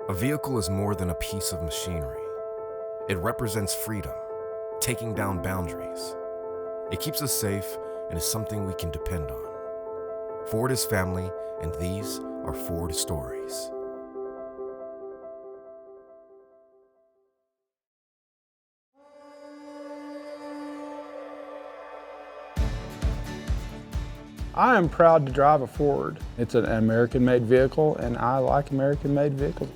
A vehicle is more than a piece of machinery. It represents freedom, taking down boundaries. It keeps us safe and is something we can depend on. Ford is family, and these are Ford stories. I am proud to drive a Ford. It's an American-made vehicle, and I like American-made vehicles.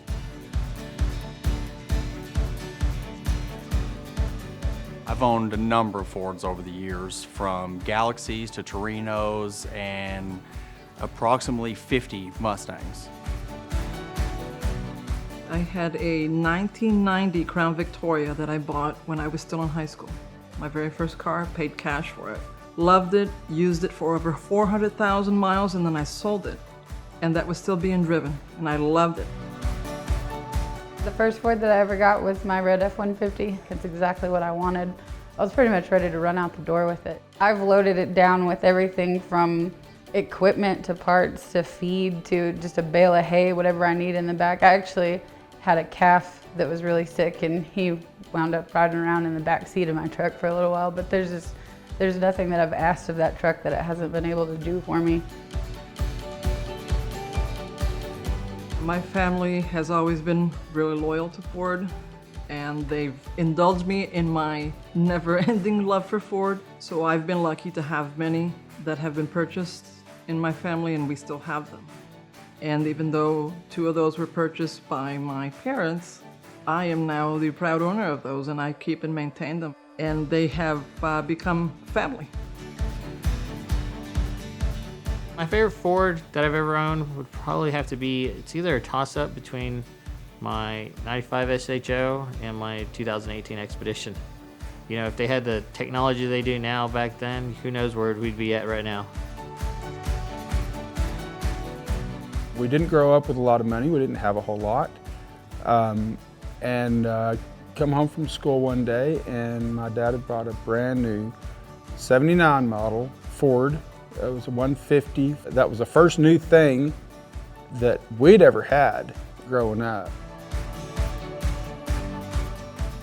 I've owned a number of Fords over the years, from Galaxies to Torinos and approximately 50 Mustangs. I had a 1990 Crown Victoria that I bought when I was still in high school. My very first car, paid cash for it. Loved it, used it for over 400,000 miles, and then I sold it. And that was still being driven, and I loved it. The first Ford that I ever got was my red F-150. It's exactly what I wanted. I was pretty much ready to run out the door with it. I've loaded it down with everything from equipment to parts to feed to just a bale of hay, whatever I need in the back. I actually had a calf that was really sick, and he wound up riding around in the back seat of my truck for a little while, but there's nothing that I've asked of that truck that it hasn't been able to do for me. My family has always been really loyal to Ford, and they've indulged me in my never-ending love for Ford. So I've been lucky to have many that have been purchased in my family, and we still have them. And even though 2 of those were purchased by my parents, I am now the proud owner of those, and I keep and maintain them. And they have become family. My favorite Ford that I've ever owned would probably have to be, it's either a toss-up between my 95 SHO and my 2018 Expedition. You know, if they had the technology they do now back then, who knows where we'd be at right now. We didn't grow up with a lot of money. We didn't have a whole lot. Come home from school one day, and my dad had bought a brand new 79 model Ford. It was a 150. That was the first new thing that we'd ever had growing up.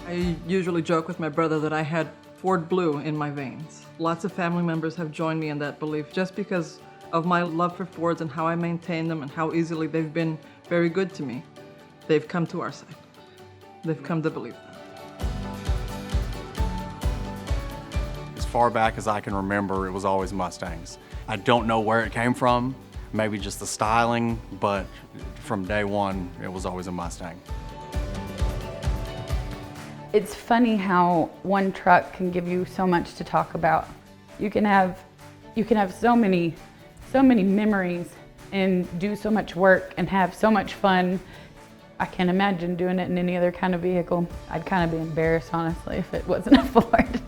I usually joke with my brother that I had Ford blue in my veins. Lots of family members have joined me in that belief just because of my love for Fords and how I maintain them and how easily they've been very good to me. They've come to our side. They've come to believe that. As far back as I can remember, it was always Mustangs. I don't know where it came from, maybe just the styling, but from day one, it was always a Mustang. It's funny how one truck can give you so much to talk about. You can have so many memories and do so much work and have so much fun. I can't imagine doing it in any other kind of vehicle. I'd kind of be embarrassed, honestly, if it wasn't a Ford.